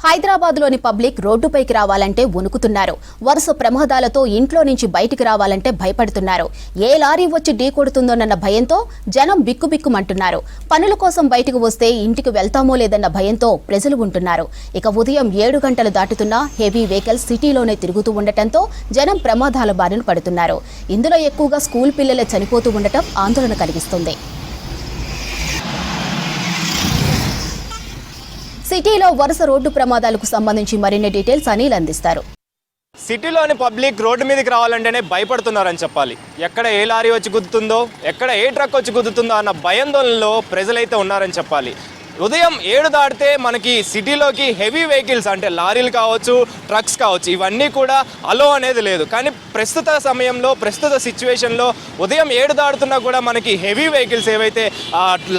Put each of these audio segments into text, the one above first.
హైదరాబాద్లోని పబ్లిక్ రోడ్డుపైకి రావాలంటే వణుకుతున్నారు. వరుస ప్రమాదాలతో ఇంట్లో నుంచి బయటికి రావాలంటే భయపడుతున్నారు. ఏ లారీ వచ్చి ఢీకొడుతుందోనన్న భయంతో జనం బిక్కుబిక్కుమంటున్నారు. పనుల కోసం బయటకు వస్తే ఇంటికి వెళ్తామో లేదన్న భయంతో ప్రజలు ఉంటున్నారు. ఇక ఉదయం 7 గంటలు దాటుతున్నా హెవీ వెహికల్స్ సిటీలోనే తిరుగుతూ ఉండటంతో జనం ప్రమాదాల బారిన పడుతున్నారు. ఇందులో ఎక్కువగా స్కూల్ పిల్లలే చనిపోతూ ఉండటం ఆందోళన కలిగిస్తుంది. సిటీలో వరుస రోడ్డు ప్రమాదాలకు సంబంధించి మరిన్ని డీటెయిల్స్ అనిల్ అందిస్తారు. సిటీలోని పబ్లిక్ రోడ్డు మీదకి రావాలంటేనే భయపడుతున్నారని చెప్పాలి. ఎక్కడ ఏ లారీ వచ్చి గుద్దుతుందో, ఎక్కడ ఏ ట్రక్ వచ్చి గుద్దుతుందో అన్న భయాందోళనలో ప్రజలైతే ఉన్నారని చెప్పాలి. ఉదయం 7 దాటితే మనకి సిటీలోకి హెవీ వెహికల్స్ అంటే లారీలు కావచ్చు, ట్రక్స్ కావచ్చు, ఇవన్నీ కూడా అలో అనేది లేదు. కానీ ప్రస్తుత సమయంలో, ప్రస్తుత సిచ్యువేషన్లో ఉదయం 7 దాటుతున్నా కూడా మనకి హెవీ వెహికల్స్ ఏవైతే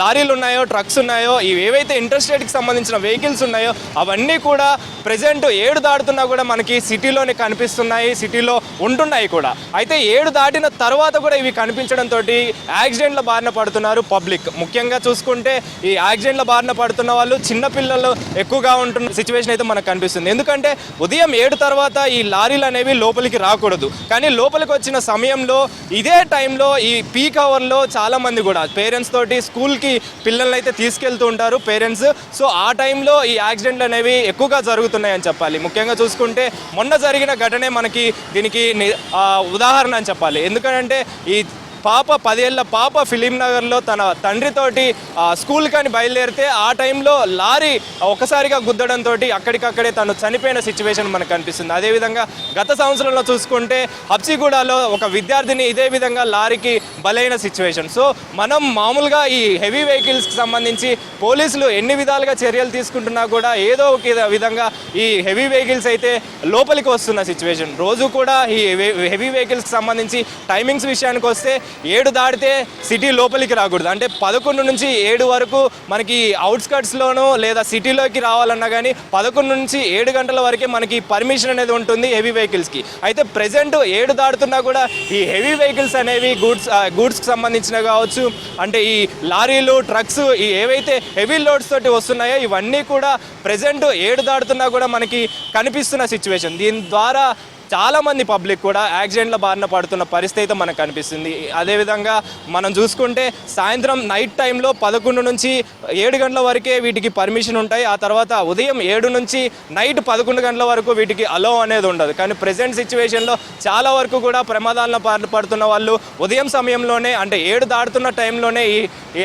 లారీలు ఉన్నాయో, ట్రక్స్ ఉన్నాయో, ఏవైతే ఇంటర్స్టేట్కి సంబంధించిన వెహికల్స్ ఉన్నాయో అవన్నీ కూడా ప్రజెంట్ 7 దాటుతున్నా కూడా మనకి సిటీలోనే కనిపిస్తున్నాయి, సిటీలో ఉంటున్నాయి కూడా. అయితే 7 దాటిన తర్వాత కూడా ఇవి కనిపించడంతో యాక్సిడెంట్ల బారిన పడుతున్నారు పబ్లిక్. ముఖ్యంగా చూసుకుంటే ఈ యాక్సిడెంట్ల బారిన పడుతున్న వాళ్ళు చిన్నపిల్లలు ఎక్కువగా ఉంటున్న సిచ్యువేషన్ అయితే మనకు కనిపిస్తుంది. ఎందుకంటే ఉదయం 7 తర్వాత ఈ లారీలు అనేవి లోపలికి రాకూడదు. కానీ లోపలికి వచ్చిన సమయంలో ఇదే టైంలో ఈ పీక్ అవర్లో చాలామంది కూడా పేరెంట్స్ తోటి స్కూల్కి పిల్లల్ని అయితే తీసుకెళ్తూ ఉంటారు పేరెంట్స్. సో ఆ టైంలో ఈ యాక్సిడెంట్లు అనేవి ఎక్కువగా జరుగుతున్నాయని చెప్పాలి. ముఖ్యంగా చూసుకుంటే మొన్న జరిగిన ఘటనే మనకి దీనికి ఉదాహరణ అని చెప్పాలి. ఎందుకంటే ఈ 10 ఏళ్ల పాప ఫిలిం నగర్లో తన తండ్రితోటి స్కూల్ కానీ బయలుదేరితే ఆ టైంలో లారీ ఒకసారిగా గుద్దడంతో అక్కడికక్కడే తను చనిపోయిన సిచ్యువేషన్ మనకు కనిపిస్తుంది. అదేవిధంగా గత సంవత్సరంలో చూసుకుంటే హబ్సిగూడలో ఒక విద్యార్థిని ఇదే విధంగా లారీకి బలైన సిచ్యువేషన్. సో మనం మామూలుగా ఈ హెవీ వెహికల్స్కి సంబంధించి పోలీసులు ఎన్ని విధాలుగా చర్యలు తీసుకుంటున్నా కూడా ఏదో ఒక విధంగా ఈ హెవీ వెహికల్స్ అయితే లోపలికి వస్తున్న సిచ్యువేషన్. రోజు కూడా ఈ హెవీ వెహికల్స్కి సంబంధించి టైమింగ్స్ విషయానికి వస్తే 7 దాటితే సిటీ లోపలికి రాకూడదు. అంటే 11 నుంచి 7 వరకు మనకి అవుట్స్కట్స్లోనూ లేదా సిటీలోకి రావాలన్నా కానీ 11 నుంచి 7 గంటల వరకే మనకి పర్మిషన్ అనేది ఉంటుంది హెవీ వెహికల్స్కి. అయితే ప్రజెంట్ 7 దాటుతున్నా కూడా ఈ హెవీ వెహికల్స్ అనేవి గూడ్స్కి సంబంధించినవి కావచ్చు, అంటే ఈ లారీలు, ట్రక్స్, ఈ ఏవైతే హెవీ లోడ్స్ తోటి వస్తున్నాయో ఇవన్నీ కూడా ప్రజెంట్ 7 దాటుతున్నా కూడా మనకి కనిపిస్తున్న సిచ్యువేషన్. దీని ద్వారా చాలామంది పబ్లిక్ కూడా యాక్సిడెంట్ల బారిన పడుతున్న పరిస్థితి అయితే మనకు కనిపిస్తుంది. అదేవిధంగా మనం చూసుకుంటే సాయంత్రం నైట్ టైంలో 11 నుంచి 7 గంటల వరకే వీటికి పర్మిషన్ ఉంటాయి. ఆ తర్వాత ఉదయం 7 నుంచి నైట్ 11 గంటల వరకు వీటికి అలో అనేది ఉండదు. కానీ ప్రజెంట్ సిచ్యువేషన్లో చాలా వరకు కూడా ప్రమాదాలను బారిన పడుతున్న వాళ్ళు ఉదయం సమయంలోనే, అంటే 7 దాటుతున్న టైంలోనే ఈ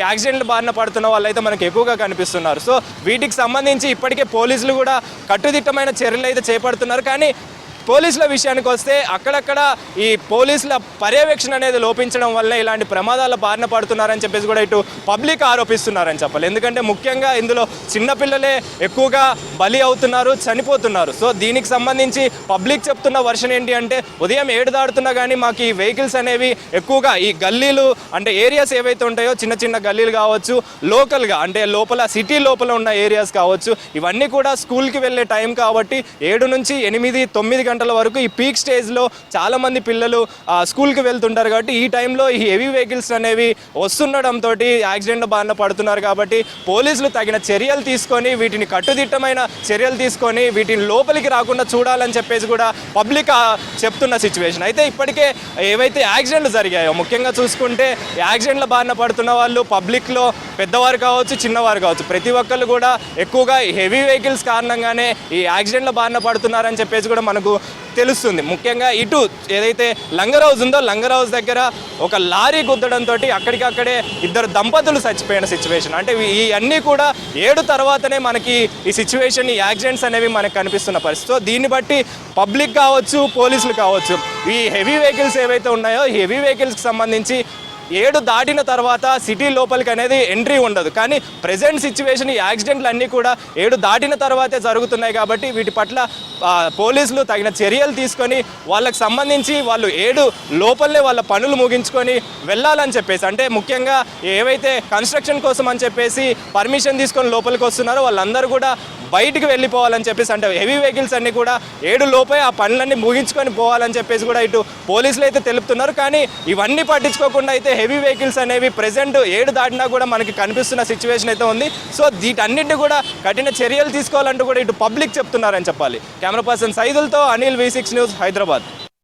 యాక్సిడెంట్ల బారిన పడుతున్న వాళ్ళు అయితే మనకు ఎక్కువగా కనిపిస్తున్నారు. సో వీటికి సంబంధించి ఇప్పటికే పోలీసులు కూడా కట్టుదిట్టమైన చర్యలు అయితే చేపడుతున్నారు. కానీ పోలీసుల విషయానికి వస్తే అక్కడక్కడ ఈ పోలీసుల పర్యవేక్షణ అనేది లోపించడం వల్ల ఇలాంటి ప్రమాదాల బారిన పడుతున్నారని చెప్పేసి కూడా ఇటు పబ్లిక్ ఆరోపిస్తున్నారని చెప్పాలి. ఎందుకంటే ముఖ్యంగా ఇందులో చిన్నపిల్లలే ఎక్కువగా బలి అవుతున్నారు, చనిపోతున్నారు. సో దీనికి సంబంధించి పబ్లిక్ చెప్తున్న వర్షన్ ఏంటి అంటే ఉదయం 7 దాటుతున్నా కానీ మాకు ఈ వెహికల్స్ అనేవి ఎక్కువగా ఈ గల్లీలు, అంటే ఏరియాస్ ఏవైతే ఉంటాయో చిన్న చిన్న గల్లీలు కావచ్చు, లోకల్గా అంటే లోపల సిటీ లోపల ఉన్న ఏరియాస్ కావచ్చు, ఇవన్నీ కూడా స్కూల్కి వెళ్ళే టైం కాబట్టి 7 నుంచి 8, 9 గంటల వరకు ఈ పీక్ స్టేజ్లో చాలామంది పిల్లలు స్కూల్కి వెళ్తుంటారు. కాబట్టి ఈ టైంలో ఈ హెవీ వెహికల్స్ అనేవి వస్తుండడంతో యాక్సిడెంట్ బారిన పడుతున్నారు. కాబట్టి పోలీసులు తగిన చర్యలు తీసుకొని వీటిని కట్టుదిట్టమైన చర్యలు తీసుకొని వీటిని లోపలికి రాకుండా చూడాలని చెప్పేసి కూడా పబ్లిక్ చెప్తున్న సిచ్యువేషన్. అయితే ఇప్పటికే ఏవైతే యాక్సిడెంట్లు జరిగాయో, ముఖ్యంగా చూసుకుంటే యాక్సిడెంట్ల బారిన పడుతున్న వాళ్ళు పబ్లిక్లో పెద్దవారు కావచ్చు, చిన్నవారు కావచ్చు, ప్రతి ఒక్కళ్ళు కూడా ఎక్కువగా హెవీ వెహికల్స్ కారణంగానే ఈ యాక్సిడెంట్ల బారిన పడుతున్నారని చెప్పేసి కూడా మనకు తెలుస్తుంది. ముఖ్యంగా ఇటు ఏదైతే లంగర్ హౌస్ ఉందో, లంగర్ హౌస్ దగ్గర ఒక లారీ గుద్దడంతో అక్కడికక్కడే 2 దంపతులు చచ్చిపోయిన సిచ్యువేషన్. అంటే ఇవన్నీ కూడా 7 తర్వాతనే మనకి ఈ సిచ్యువేషన్, ఈ యాక్సిడెంట్స్ అనేవి మనకు కనిపిస్తున్న పరిస్థితి. సో దీన్ని బట్టి పబ్లిక్ కావచ్చు, పోలీసులు కావచ్చు, ఈ హెవీ వెహికల్స్ ఏవైతే ఉన్నాయో ఈ హెవీ వెహికల్స్కి సంబంధించి 7 దాటిన తర్వాత సిటీ లోపలికి అనేది ఎంట్రీ ఉండదు. కానీ ప్రజెంట్ సిచ్యువేషన్ ఈ యాక్సిడెంట్లు అన్నీ కూడా 7 దాటిన తర్వాతే జరుగుతున్నాయి. కాబట్టి వీటి పట్ల పోలీసులు తగిన చర్యలు తీసుకొని వాళ్ళకి సంబంధించి వాళ్ళు 7 లోపలనే వాళ్ళ పనులు ముగించుకొని వెళ్ళాలని చెప్పేసి, అంటే ముఖ్యంగా ఏవైతే కన్స్ట్రక్షన్ కోసం అని చెప్పేసి పర్మిషన్ తీసుకొని లోపలికి వస్తున్నారో వాళ్ళందరూ కూడా బయటికి వెళ్ళిపోవాలని చెప్పేసి, అంటే హెవీ వెహికల్స్ అన్నీ కూడా 7 లోపే ఆ పనులన్నీ ముగించుకొని పోవాలని చెప్పేసి కూడా ఇటు పోలీసులు అయితే తెలుపుతున్నారు. కానీ ఇవన్నీ పట్టించుకోకుండా అయితే హెవీ వెహికల్స్ అనేవి ప్రెజెంట్ 7 దాటినా కూడా మనకి కనిపిస్తున్న సిచ్యువేషన్ అయితే ఉంది. సో వీటన్నిటిని కూడా కఠిన చర్యలు తీసుకోవాలంటూ కూడా ఇటు పబ్లిక్ చెప్తున్నారని చెప్పాలి. కెమెరా పర్సన్ సైదులతో అనిల్, V6 న్యూస్, హైదరాబాద్.